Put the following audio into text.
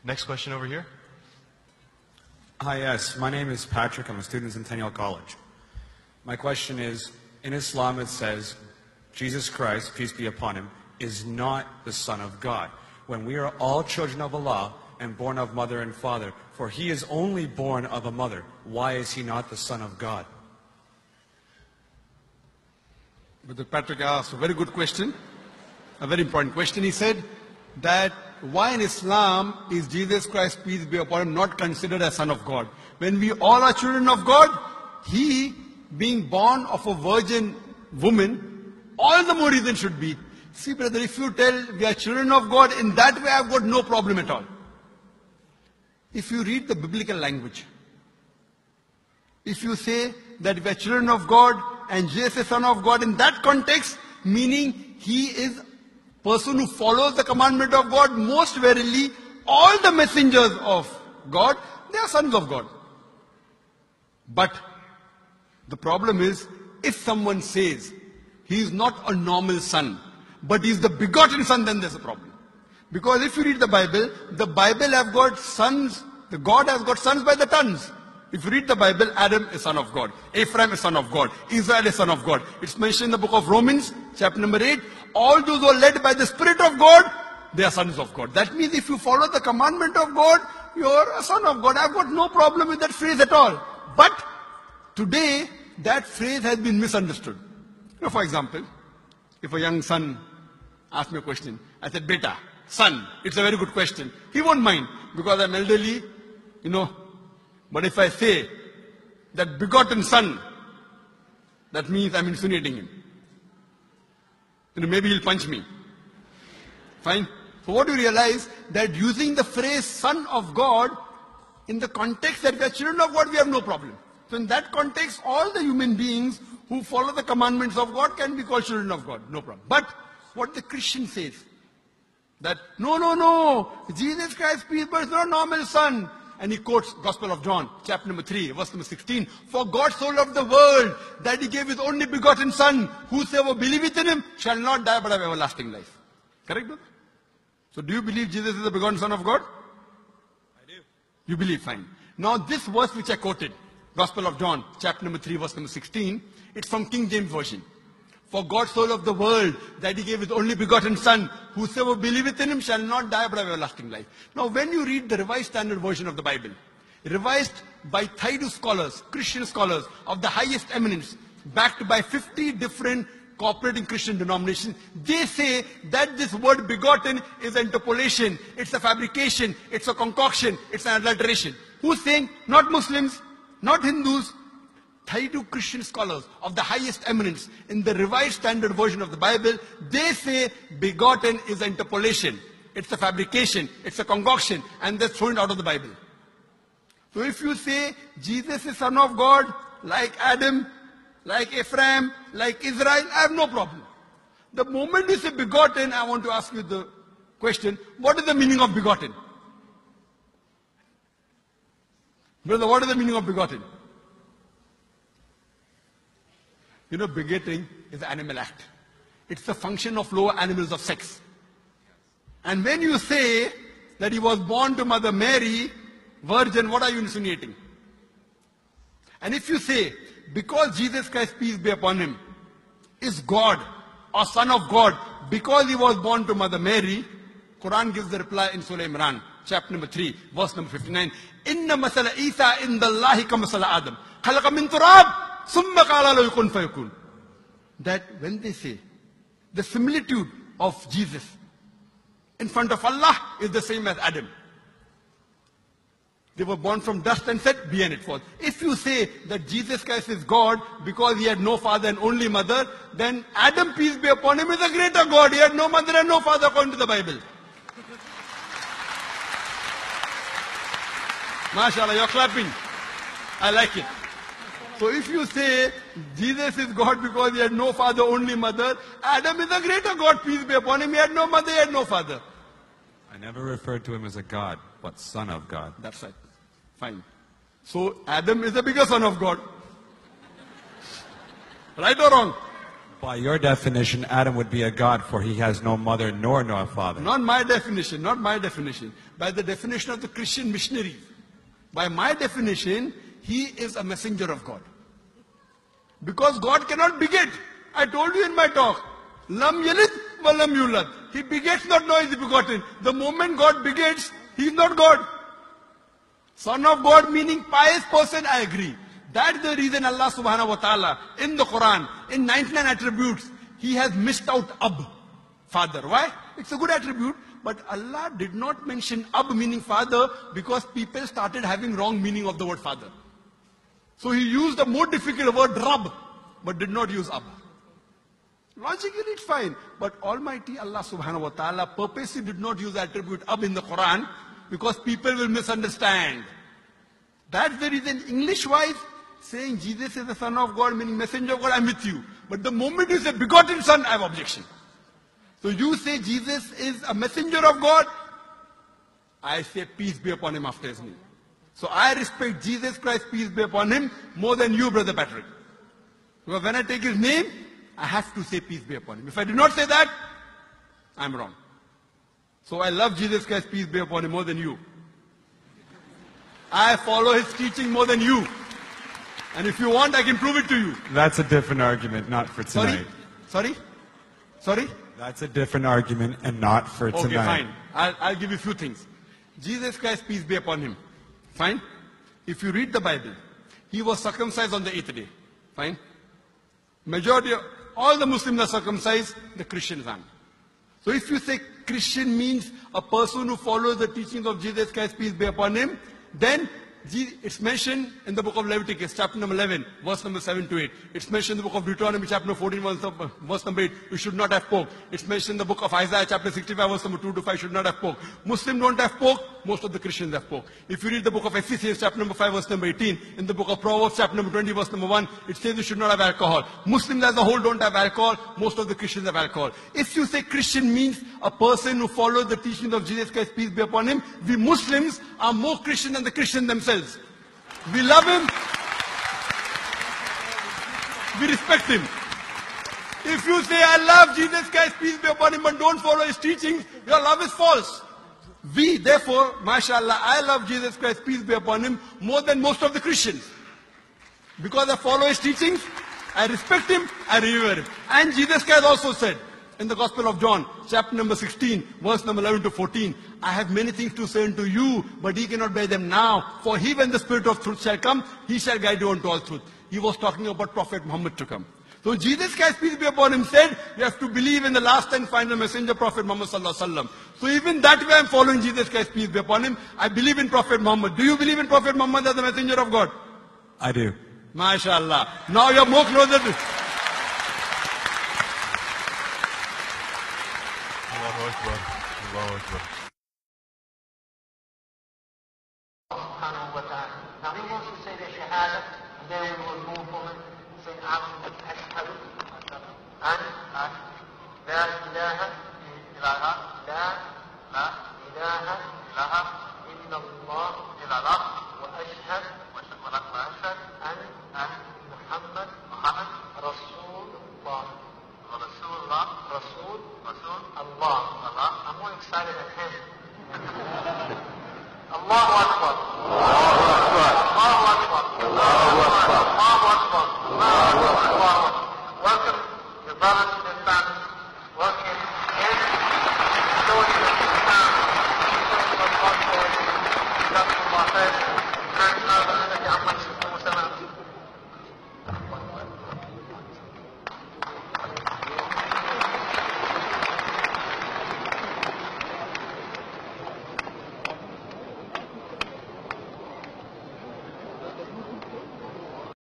Next question over here. Hi, yes. My name is Patrick. I'm a student in Centennial College. My question is, in Islam it says, Jesus Christ, peace be upon him, is not the Son of God. When we are all children of Allah and born of mother and father, for he is only born of a mother, why is he not the Son of God? Brother Patrick asked a very good question, a very important question. He said that why in Islam is Jesus Christ, peace be upon him, not considered as Son of God? When we all are children of God, he being born of a virgin woman, all the more reason should be. See brother, if you tell we are children of God, in that way I've got no problem at all. If you read the biblical language, if you say that we are children of God and Jesus is Son of God, in that context, meaning he is person who follows the commandment of God, most verily, all the messengers of God, they are sons of God. But the problem is, if someone says he is not a normal son, but he is the begotten son, then there's a problem. Because if you read the Bible have got sons, the God has got sons by the tons. If you read the Bible, Adam is son of God, Ephraim is son of God, Israel is son of God. It's mentioned in the book of Romans, chapter number 8. All those who are led by the Spirit of God, they are sons of God. That means if you follow the commandment of God, you're a son of God. I've got no problem with that phrase at all. But today, that phrase has been misunderstood. For example, if a young son asks me a question, I said, Beta, son, it's a very good question. He won't mind because I'm elderly, But if I say that begotten son, that means I'm insinuating him. Maybe he'll punch me. Fine. So what do you realize? That using the phrase son of God, in the context that we are children of God, we have no problem. So in that context, all the human beings who follow the commandments of God can be called children of God. No problem. But what the Christian says, that no, Jesus Christ, peace, but is not a normal son. And he quotes Gospel of John, chapter number 3, verse number 16. For God so loved the world that he gave his only begotten son. Whosoever believeth in him shall not die but have everlasting life. Correct, brother? So do you believe Jesus is the begotten son of God? I do. You believe, fine. Now this verse which I quoted, Gospel of John, chapter number 3, verse number 16, it's from King James Version. For God so loved the world that he gave his only begotten son. Whosoever believeth in him shall not die but have everlasting life. Now when you read the Revised Standard Version of the Bible, revised by Thaidu scholars, Christian scholars of the highest eminence, backed by 50 different cooperating Christian denominations, they say that this word begotten is an interpolation, it's a fabrication, it's a concoction, it's an adulteration. Who's saying? Not Muslims, not Hindus. Thaidu Christian scholars of the highest eminence in the Revised Standard Version of the Bible, they say begotten is an interpolation. It's a fabrication, it's a concoction, and they're thrown out of the Bible. So if you say Jesus is Son of God, like Adam, like Ephraim, like Israel, I have no problem. The moment you say begotten, I want to ask you the question, what is the meaning of begotten? Brother, what is the meaning of begotten? Begetting is an animal act. It's the function of lower animals of sex. And when you say that he was born to Mother Mary, virgin, what are you insinuating? And if you say, because Jesus Christ, peace be upon him, is God or Son of God, because he was born to Mother Mary, Quran gives the reply in Surah Imran, chapter number 3, verse number 59. Inna masala Isa indallahi ka masala Adam. Khalaqa min turab. That when they say the similitude of Jesus in front of Allah is the same as Adam. They were born from dust and said, be and it was. If you say that Jesus Christ is God because he had no father and only mother, then Adam, peace be upon him, is a greater God. He had no mother and no father according to the Bible. MashaAllah, you're clapping. I like it. So if you say Jesus is God because he had no father, only mother, Adam is a greater God, peace be upon him. He had no mother, he had no father. I never referred to him as a God, but Son of God. That's right. Fine. So Adam is the bigger son of God. Right or wrong? By your definition, Adam would be a god, for he has no mother nor no father. Not my definition, not my definition. By the definition of the Christian missionaries. By my definition, he is a messenger of God. Because God cannot beget. I told you in my talk. Lam yalid wa lam yulad. He begets not, nor is he begotten. The moment God begets, he is not God. Son of God meaning pious person, I agree. That's the reason Allah subhanahu wa ta'ala in the Quran, in 99 attributes, he has missed out Ab, father. Why? It's a good attribute, but Allah did not mention Ab meaning father because people started having wrong meaning of the word father. So he used the more difficult word Rab, but did not use Ab. Logically it's fine, but Almighty Allah subhanahu wa ta'ala purposely did not use the attribute Ab in the Quran because people will misunderstand. That's the reason English-wise, saying Jesus is the Son of God, meaning messenger of God, I'm with you. But the moment you say begotten Son, I have objection. So you say Jesus is a messenger of God, I say peace be upon him after his name. So I respect Jesus Christ, peace be upon him, more than you, Brother Patrick. Because when I take his name, I have to say peace be upon him. If I do not say that, I'm wrong. So I love Jesus Christ, peace be upon him, more than you. I follow his teaching more than you. And if you want, I can prove it to you. That's a different argument, not for tonight. Sorry? That's a different argument and not for tonight. Okay, fine. I'll give you a few things. Jesus Christ, peace be upon him. Fine? If you read the Bible, he was circumcised on the 8th day. Fine? Majority of all the Muslims are circumcised, the Christians aren't. So if you say Christian means a person who follows the teachings of Jesus Christ, peace be upon him, then it's mentioned in the book of Leviticus, chapter number 11, verse number 7 to 8. It's mentioned in the book of Deuteronomy, chapter number 14, verse number 8, you should not have pork. It's mentioned in the book of Isaiah, chapter 65, verse number 2 to 5, should not have pork. Muslims don't have pork, most of the Christians have pork. If you read the book of Ephesians, chapter number 5, verse number 18, in the book of Proverbs, chapter number 20, verse number 1, it says you should not have alcohol. Muslims as a whole don't have alcohol, most of the Christians have alcohol. If you say Christian means a person who follows the teachings of Jesus Christ, peace be upon him, we Muslims are more Christian than the Christians themselves. We love him. We respect him. If you say, I love Jesus Christ, peace be upon him, but don't follow his teachings, your love is false. We, therefore, mashallah, I love Jesus Christ, peace be upon him, more than most of the Christians. Because I follow his teachings, I respect him, I revere him. And Jesus Christ also said, in the Gospel of John, chapter number 16, verse number 11 to 14, I have many things to say unto you, but ye cannot bear them now. For he, when the Spirit of truth shall come, he shall guide you unto all truth. He was talking about Prophet Muhammad to come. So Jesus Christ, peace be upon him, said, you have to believe in the last and final messenger, Prophet Muhammad sallallahu alaihi wasallam. So even that way I'm following Jesus Christ, peace be upon him. I believe in Prophet Muhammad. Do you believe in Prophet Muhammad as the messenger of God? I do. MashaAllah. Now you're more closer to... Allahu Akbar. Allahu Akbar. Subhanahu wa ta'ala. Now he wants to say the shahada, and then we will move on and say, ashhadu an la ilaha illallah, la ilaha illallah, wa ashhad an Muhammad Rasul Allah. I'm more excited than him. Allahu Akbar. Allahu Akbar. Allahu Akbar. Allahu Akbar. Allahu Akbar. Welcome your brothers and your families. Welcome in the story of Islam. The story of God said, Dr. Zakir Naik.